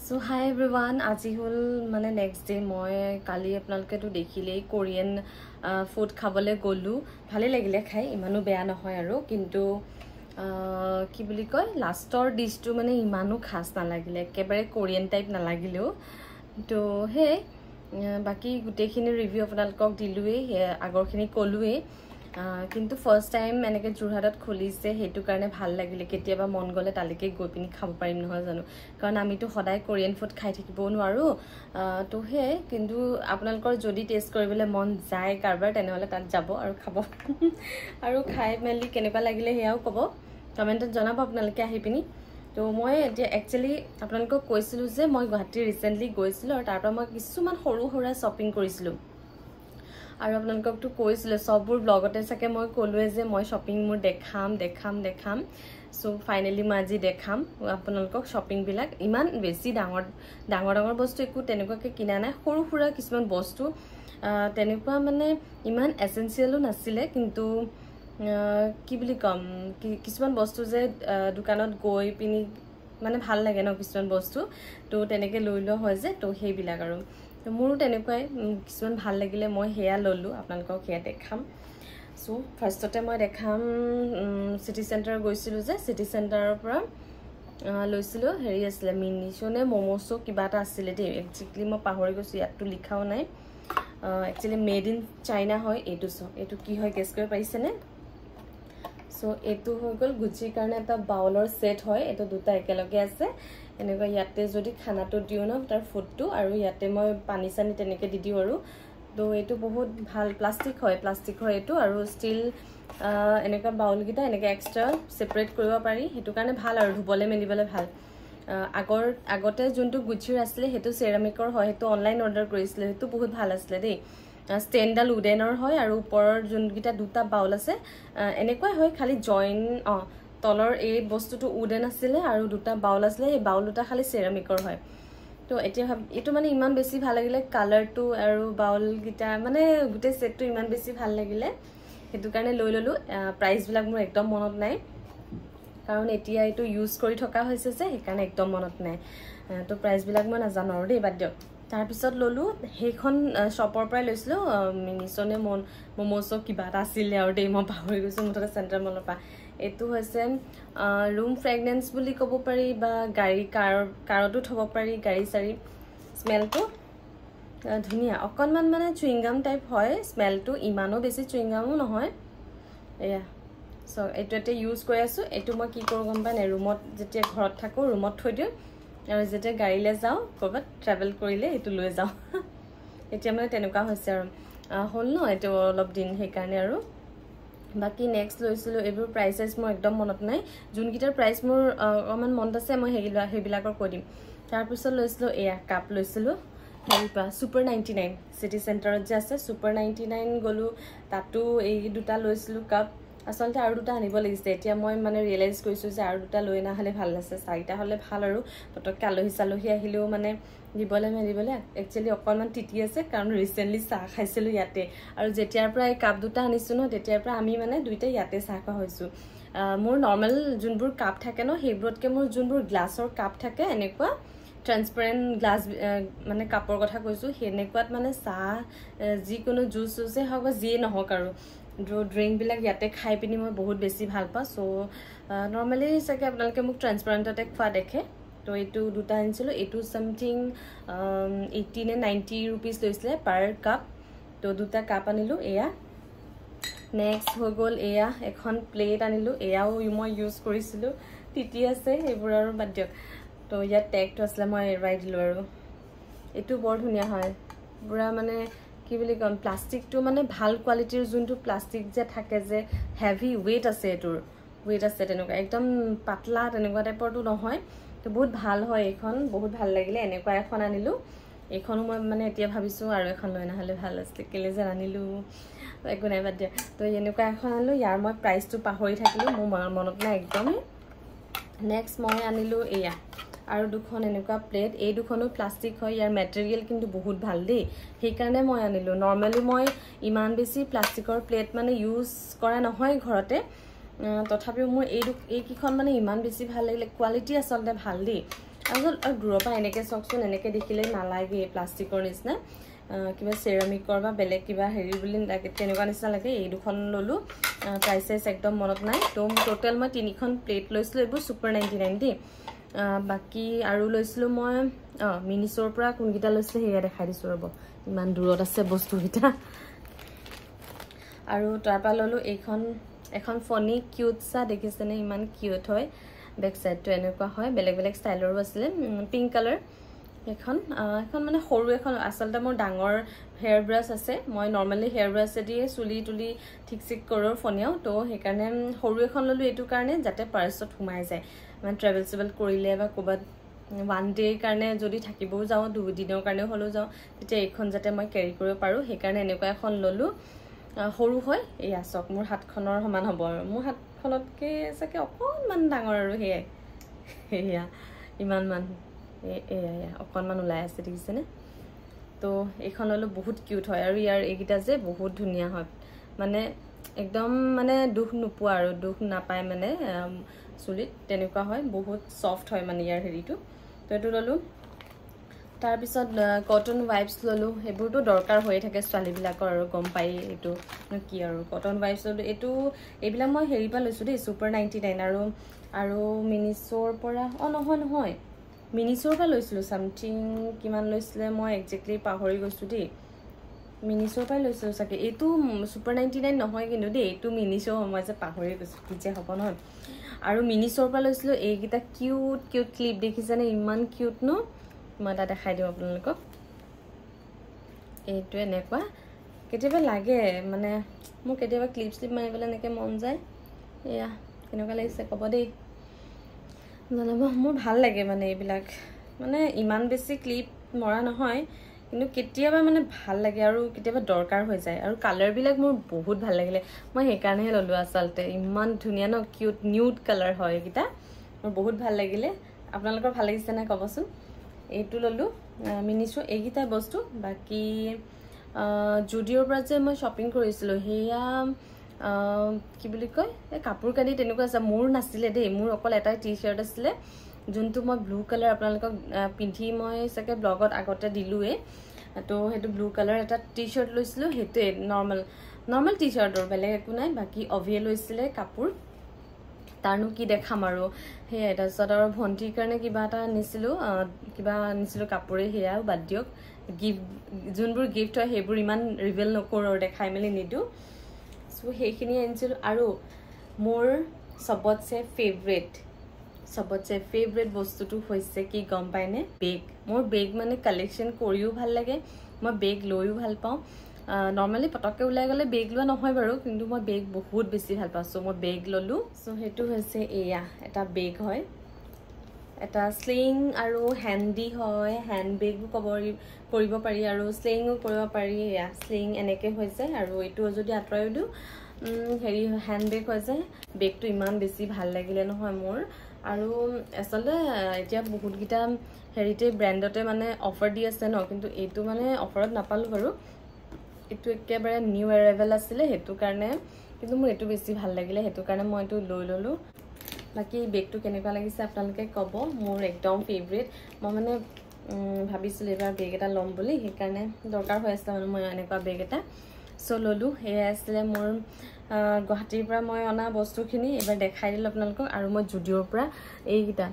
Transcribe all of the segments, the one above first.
So hi everyone, আজি হল মানে next day মই কালি আপোনালোকে তো দেখিলে কোৰিয়ান ফুড খাবলে গলু ভালে লাগিলে খাই ইমানো বেয়া নহয় আৰু কিন্তু কি বুলি কয় লাষ্টৰ ডিশটো মানে ইমানো খাস না লাগিলে একেবাৰে কোৰিয়ান টাইপ না লাগিলেও তো হে বাকি গুটেখিনি ৰিভিউ আপোনালোকক দিলুৱে আগৰখিনি কলুৱে কিন্তু ফাৰ্স্ট টাইম এনেকে জুৰহাটত খুলিছে হেতু কাৰণে ভাল লাগিলে কেতিয়াবা মন গলে তালিকে গৈ পিনি খাব পাৰিম নহয় জানো কাৰণ আমি তো সদায় কোৰিয়ান ফুড খাই থাকিব নোৱাৰো তো হে কিন্তু আপোনালোকৰ যদি টেষ্ট কৰিবলৈ মন যায় কাৰবাৰ তেনেহলে তাত যাব আৰু খাব আৰু খাই মেলি কেনেকুৱা লাগিলে হেয়াও ক'ব কমেন্টত জনাব আপোনালোকে আহি পিনি তো মই এতিয়া একচুয়ালি আপোনালোকক কৈছিলো যে মই গুৱাহাটী ৰিসেন্টলি গৈছিলো আৰু তাৰ পৰা মই কিছুমান সৰু সৰু শপিং কৰিছিলো আৰু আপোনালোকক তো কৈছিল সববোৰ ব্লগতে সকে মই কলুৱে যে মই শপিং মোৰ দেখাম সো ফাইনালি মই আজি দেখাম আপোনালোকক শপিং বিলাক ইমান বেছি ডাঙৰ বস্তু একো তেনেকুৱাকে কিনা নাই সৰু সৰু কিছুমান বস্তু তেনেকুৱা মানে ইমান এসেনশিয়ালও নাছিলে কিন্তু কি বুলি কম কিছুমান বস্তু যে দোকানত গৈ পিনি মানে ভাল লাগে ন কিছুমান বস্তু তো তেনেকে লৈ ল হয় যে তো হেইবিলাক আৰু তো মোৰো তেনেকুৱাই কিছুমান ভাল লাগিলে মই হেয়া ললো আপোনালোকক হেয়া দেখাম সো ফাৰ্ষ্টতে মই দেখাম সিটি সেন্টাৰ গৈছিলো যে সিটি সেন্টাৰৰ পৰা লৈছিলো হেৰি আছিল মিনিছনে মোমোসো কিবা এটা আছিল দে একচুয়ালি মই পাহৰি গৈছো ইয়াতটো লিখাও নাই একচুয়ালি মেড ইন চাইনা হয় এটো কি হয় গেছ কৰিব পাৰিছেনে সো এটো হৈ গল গুচিৰ কাৰণে এটা বাউলৰ সেট হয় এটো দুটা একেলগে আছে এনেকুৱা ইয়াতে যদি খানাটো দিও ন তাৰ ফুডটো আৰু ইয়াতে মই পানী সানি তেনেকে দি দিও আৰু তো এটো বহুত ভাল প্লাষ্টিক হয় এটো আৰু ষ্টিল এনেকা বাউল গিটা এনেকে এক্সট্ৰা সেপাৰেট কৰিব পাৰি হেতু কাৰণে ভাল আৰু ধুবলে মেলিবলে ভাল আগতে যোনটো গুচিৰ আছিল হেতু সেৰামিকৰ হয় হেতু অনলাইন অৰ্ডাৰ কৰিছিল হেতু বহুত ভাল আছিল দেই স্টেন্ডাল উডেনৰ হয় আৰু ওপৰৰ যোনগিটা দুটা বাউল আছে এনেকুৱা হয় খালি জয়েন তলৰ এই বস্তুটো উডেন আছিল আৰু দুটা বাউল আছিল এই বাউল দুটা খালি সেৰামিকৰ হয় তো এতিয়া এটো মানে ইমান বেছি ভাল লাগিলে কালাৰটো আৰু বাউল গিটা মানে গুটে সেটটো ইমান বেছি ভাল লাগিলে হেতু কাৰণে লৈ ললো প্ৰাইস বিলাক মোৰ একদম মনত নাই কাৰণ এতিয়া এটো ইউজ কৰি থকা হৈছে যে হেকাৰণে একদম মনত নাই তো প্ৰাইস বিলাক মই নাজানো আৰু দেই বাদ দিয়ক তাৰ পিছত ললো হেখন শপৰ পৰা লৈছিলো মিনিছনে মোমোসো কিবা এটা আছিল আৰু দেই মই পাহৰি গৈছো মুঠতে সেন্টাৰ মলৰ পৰা এটো হৈছে ৰুম ফ্ৰেগনেন্স বুলি ক'ব পাৰি বা গাড়ী কাৰটো থব পাৰি গাড়ী সাৰি স্মেলটো ধুনিয়া অকনমান মানে চুইংগাম টাইপ হয় স্মেলটো ইমানো বেছি চুইংগামও নহয় এয়া সো এটোতে ইউজ কৰি আছো এটো মই কি কৰো গম পাই নাই ৰুমত যেতিয়া ঘৰত থাকো ৰুমত থৈ দিও আৰু যেতিয়া গাড়ীলে যাও কৰবাত ট্ৰাভেল কৰিলে এটো লৈ যাও এতিয়া মানে তেনেকুৱা হৈছে আৰু হল ন এটো অলপ দিন হে কাৰণে আৰু বাকি নেক্সট লৈছিলো এবোৰ প্ৰাইসেস মই একদম মনত নাই জুনগিটাৰ প্ৰাইস মোৰ অকমান মনত আছে মই হেবিলাকৰ কৈ দিম তাৰ পিছত লৈছিলো এয়া কাপ লৈছিলো হেৰিপা সুপাৰ 99 সিটি সেন্টাৰত যে আছে সুপাৰ 99 গলো তাতো এই দুটা লৈছিলো কাপ আসলতে আৰু দুটা আনিব লাগিছে এতিয়া মই মানে ৰিয়েলাইজ কৰিছো যে আৰু দুটা লৈ না হলে ভাল আছে চাৰিটা হলে ভাল আৰু পটককে আলহী আহিলেও মানে দিবলে মেলিবলে একচুয়ালি অকনমান টিটি আছে কাৰণ ৰিসেন্টলি চাহ খাইছিলো ইয়াতে আৰু যেতিয়াৰ পৰা এই কাপ দুটা আনিছো ন তেতিয়াৰ পৰা আমি মানে দুইটা ইয়াতে চাহ খোৱা হৈছো মোৰ নৰমাল যোনবোৰ কাপ থাকে ন হেইবোৰতকে মোৰ যোনবোৰ গ্লাছৰ কাপ থাকে এনেকুৱা ট্ৰান্সপাৰেন্ট গ্লাস মানে কাপৰ কথা কৈছো হেনেকুৱাত মানে চাহ যি কোনো জুসে হওক বা যিয়ে নহওক আৰু ড্ৰিংক বিলাক ইয়াতে খাই পিনি মই বহুত বেছি ভাল পা সো নরমালি সকে আপোনালোকে মোক ট্ৰান্সপাৰেন্টতে খোৱা দেখে তো এটো দুটা আনিছিলো এটো সামথিং 80 নে 90 रुपीस লৈছিলে পাৰ কাপ তো দুটা কাপ আনিলো এয়া নেক্সট হৈ গল এয়া এখন প্লেট আনিলো এয়াও মই ইউজ কৰিছিলো টিটি আছে এইবোৰ আৰু বাদ দিয়ক তো ইয়া টেগটো আসলে মই এৰাই দিলো আৰু এটো বৰ ধুনিয়া হয় পুৰা মানে কি বুলি কম প্লাষ্টিকটো মানে ভাল কোৱালিটিৰ যোনটো প্লাষ্টিক যে থাকে যে হেভি ওয়েট আছে এটোৰ ওয়েট আছে তেনেকুৱা একদম পাতলা তেনেকুৱা টাইপৰটো নহয় তো বহুত ভাল হয় এখন বহুত ভাল লাগিলে এনেকুৱা এখন আনিলো এখনো মই মানে এতিয়া ভাবিছো আৰু এখন লৈ না হলে ভাল আছিল কেলে যে আনিলো একো নাই বাদ দিয়া তো এনেকুৱা এখন আনিলো ইয়াৰ মই প্ৰাইসটো পাহৰি থাকিলো মোৰ মনত নাই একদম নেক্সট মই আনিলো এয়া আৰু দুখন এনেকুৱা প্লেট এই দুখনো প্লাষ্টিক হয় ইয়াৰ মেটেৰিয়েল কিন্তু বহুত ভাল দেই সেই কাৰণে মই আনিলো নৰমালি মই ইমান বেছি প্লাষ্টিকৰ প্লেট মানে ইউজ কৰা নহয় ঘৰতে তথাপিও মোৰ এই কিখন মানে ইমান বেছি ভাল লাগিলে কোৱালিটি আসলতে ভাল দেই আৰু দূৰৰ পৰা এনেকৈ চাওকচোন, এনেকৈ দেখিলে নালাগে প্লাষ্টিকৰ নিচিনা, কিবা চেৰামিকৰ বা বেলেগ কিবা হেৰি বুলি লাগে, তেনেকুৱা নিচিনা লাগে। এই দুখন ল'লোঁ, প্ৰাইচেছ একদম মনত নাই। তো টোটেল মই 3খন প্লেট লৈছিলোঁ, এইবোৰ Super 99 দেই। বাকী আৰু লৈছিলোঁ মই মিনিছৰ পৰা কোনকেইটা লৈছিলোঁ সেয়া দেখাই দিছোঁ ৰ'ব, ইমান দূৰত আছে বস্তুকেইটা। আৰু তাৰপৰা ল'লোঁ এখন ফনি কিউট চা, দেখিছেনে ইমান কিউট হয়। বেক চাইডটো এনেকুৱা হয়, বেলেগ বেলেগ ষ্টাইলৰো আছিলে, পিংক কালাৰ। এখন মানে সৰু এখন, আচলতে মোৰ ডাঙৰ হেয়াৰ ব্ৰাছ আছে, মই নৰ্মেলি হেয়াৰ ব্ৰাছেদিয়ে চুলি তুলি ঠিক চিক কৰোঁ ফনিয়াও, তো সেইকাৰণে সৰু এখন ল'লোঁ এইটো কাৰণে, যাতে পাৰ্চত সোমাই যায়, মানে ট্ৰেভেল চেভেল কৰিলে বা ক'ৰবাত 1 ডেৰ কাৰণে যদি থাকিবও যাওঁ, 2 দিনৰ কাৰণেও হ'লেও যাওঁ, তেতিয়া এইখন যাতে মই কেৰি কৰিব পাৰোঁ, সেইকাৰণে এনেকুৱা এখন ল'লোঁ। সৰু হয়, এয়া চাওক মোৰ হাতখনৰ সমান হ'ব আৰু, মোৰ হাতখনতকৈ চাগে অকণমান ডাঙৰ আৰু, সেয়া ইমানমান, এয়া অকণমান ওলাই আছে, দেখিছেনে? তো এইখন ল'লোঁ, বহুত কিউট হয়। আৰু ইয়াৰ এইকেইটা যে বহুত ধুনীয়া হয়, মানে একদম মানে দুখ নোপোৱা আৰু, দুখ নাপায় মানে চুলিত, তেনেকুৱা হয়, বহুত ছফ্ট হয় মানে ইয়াৰ হেৰিটো। তো এইটো ল'লোঁ। তাৰপিছত কটন ৱাইপছ ল'লোঁ, এইবোৰতো দৰকাৰ হৈয়ে থাকে ছোৱালীবিলাকৰ আৰু, গম পাই এইটো কি আৰু। কটন ৱাইপছ ল'লোঁ, এইবিলাক মই হেৰিৰ পৰা লৈছোঁ দেই, Super 99। আৰু মিনিছৰ পৰা, নহয় মিনিছৰ পৰা লৈছিলোঁ, ছামথিং কিমান লৈছিলে মই একজেক্টলি পাহৰি গৈছোঁ দেই, মিনিছৰ পৰাই লৈছিলোঁ চাগে। এইটো Super 99 নহয় কিন্তু দেই, এইটো মিনিছৰ, মই যে পাহৰি গৈছোঁ, কি যে হ'ব নহয়। আৰু মিনিছৰ পৰা লৈছিলোঁ এইকেইটা কিউট কিউট ক্লিপ, দেখিছেনে ইমান কিউট ন? মই এটা দেখাই দিওঁ আপোনালোকক, এইটো এনেকুৱা কেতিয়াবা লাগে, মানে মোৰ কেতিয়াবা ক্লিপ শ্লিপ মাৰিবলৈ এনেকৈ মন যায়। এয়া কেনেকুৱা লাগিছে ক'ব দেই, জনাব। মোৰ ভাল লাগে মানে এইবিলাক, মানে ইমান বেছি ক্লিপ মৰা নহয়, কিন্তু কেতিয়াবা মানে ভাল লাগে আৰু কেতিয়াবা দৰকাৰ হৈ যায়। আৰু কালাৰবিলাক মোৰ বহুত ভাল লাগিলে, মই সেইকাৰণেহে ল'লোঁ আচলতে। ইমান ধুনীয়া ন, কিউট নিউড কালাৰ হয় এইকেইটা, মোৰ বহুত ভাল লাগিলে। আপোনালোকৰ ভাল লাগিছে নাই ক'বচোন। এইটো ল'লোঁ মিনিছৰ, এইকেইটা বস্তু। বাকী জুডিঅ'ৰ পৰা যে মই শ্বপিং কৰিছিলোঁ, সেয়া কি বুলি কয়, এই কাপোৰ কানি তেনেকুৱা আছে, মোৰ নাছিলে দেই, মোৰ অকল এটাই টি-শ্বাৰ্ট আছিলে, যোনটো মই ব্লু কালাৰ, আপোনালোকক পিন্ধি মই চাগে ব্লগত আগতে দিলোঁৱেই। তো সেইটো ব্লু কালাৰ এটা টি-শ্বাৰ্ট লৈছিলোঁ, সেইটোৱে নৰ্মেল টি-শ্বাৰ্টৰ, বেলেগ একো নাই। বাকী অভিয়ে লৈছিলে কাপোৰ, তাৰনো কি দেখাম আৰু, সেয়াই। তাৰপিছত আৰু ভণ্টিৰ কাৰণে কিবা এটা আনিছিলোঁ, কাপোৰেই, সেয়াও বাদ দিয়ক। যোনবোৰ গিফ্ট হয় সেইবোৰ ইমান ৰিভিল নকৰোঁ আৰু, দেখাই মেলি নিদিওঁ। চ' সেইখিনি আনিছিলোঁ। আৰু মোৰ চবতছে ফেভৰেট বস্তুটো হৈছে কি গম পায়নে? বেগ। মোৰ বেগ মানে কালেকশ্যন কৰিও ভাল লাগে, মই বেগ লৈও ভাল পাওঁ। নৰ্মেলি পটককৈ ওলাই গ'লে বেগ লোৱা নহয় বাৰু, কিন্তু মই বেগ বহুত বেছি ভাল পাওঁ। চ' মই বেগ ল'লোঁ। চ' সেইটো হৈছে এয়া এটা বেগ হয়, এটা শ্লিং আৰু হেণ্ডি হয়, হেণ্ড বেগো কৰিব পাৰি আৰু শ্লিঙো কৰিব পাৰি। এয়া শ্লিং এনেকৈ হৈ যায়, আৰু এইটো যদি আঁতৰাইও দিওঁ হেৰি হেণ্ড বেগ হৈ যায়। বেগটো ইমান বেছি ভাল লাগিলে নহয় মোৰ। আৰু আচলতে এতিয়া বহুতকেইটা হেৰিতে ব্ৰেণ্ডতে মানে অফাৰ দি আছে ন, কিন্তু এইটো মানে অফাৰত নাপালোঁ বাৰু, এইটো একেবাৰে নিউ এৰাইভেল আছিলে, সেইটো কাৰণে। কিন্তু মোৰ এইটো বেছি ভাল লাগিলে, সেইটো কাৰণে মই এইটো লৈ ল'লোঁ। বাকী বেগটো কেনেকুৱা লাগিছে আপোনালোকে ক'ব, মোৰ একদম ফেভৰেট। মই মানে ভাবিছিলোঁ এইবাৰ বেগ এটা ল'ম বুলি, সেইকাৰণে দৰকাৰ হৈ আছিলে মানে মই এনেকুৱা বেগ এটা। চ' ল'লোঁ। সেয়াই আছিলে মোৰ গুৱাহাটীৰ পৰা মই অনা বস্তুখিনি, এইবাৰ দেখাই দিলোঁ আপোনালোকক। আৰু মই জুডিঅ'ৰ পৰা এইকেইটা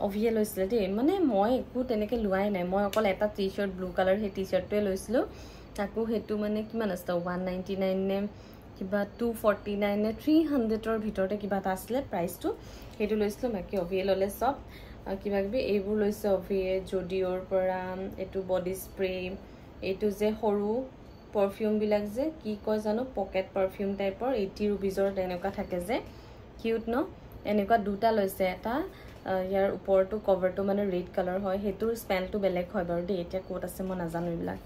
অভিয়ে লৈছিলে দেই, মানে মই একো তেনেকৈ লোৱাই নাই, মই অকল এটা টি-শ্বাৰ্ট ব্লু কালাৰ, সেই টি-শ্বাৰ্টটোৱে লৈছিলোঁ। তাকো সেইটো মানে কিমান আছিলে, 199 নে কিবা 249 নে 300ৰ ভিতৰতে কিবা এটা আছিলে প্ৰাইচটো, সেইটো লৈছিলোঁ। বাকী অভিয়ে ল'লে চব কিবাকিবি, এইবোৰ লৈছে অভিয়ে জুডিঅ'ৰ পৰা। এইটো বডি স্প্ৰে, এইটো যে সৰু পাৰফিউমবিলাক যে কি কয় জানো, পকেট পাৰফিউম টাইপৰ, 80 ৰুপিজৰ তেনেকুৱা থাকে যে, কিউট ন? এনেকুৱা দুটা লৈছে। এটা ইয়াৰ ওপৰটো কভাৰটো মানে ৰেড কালাৰ হয়, সেইটোৰ স্মেলটো বেলেগ হয় বাৰু দেই, এতিয়া ক'ত আছে মই নাজানো এইবিলাক।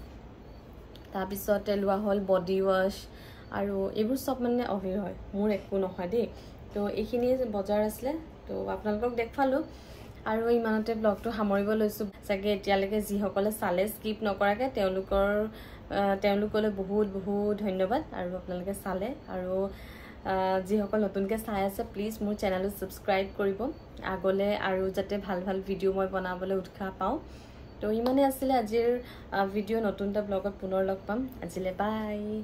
তাৰপিছতে লোৱা হ'ল বডি ৱাছ, আৰু এইবোৰ চব মানে অভিৰ হয়, মোৰ একো নহয় দেই। তো এইখিনি বজাৰ আছিলে, তো আপোনালোকক দেখুৱালোঁ। আৰু ইমানতে ব্লগটো সামৰিব লৈছোঁ। চাগে এতিয়ালৈকে যিসকলে চালে স্কিপ নকৰাকৈ, তেওঁলোকলৈ বহুত বহুত ধন্যবাদ। আৰু আপোনালোকে চালে, আৰু যিসকল নতুনকৈ চাই আছে প্লিজ মোৰ চেনেলটো ছাবস্ক্ৰাইব কৰিব আগলৈ আৰু যাতে ভাল ভাল ভিডিঅ' মই বনাবলৈ উৎসাহ পাওঁ তো ইমানেই আছিলে আজিৰ ভিডিঅ' নতুন এটা ব্লগত পুনৰ লগ পাম আজিলৈ বাই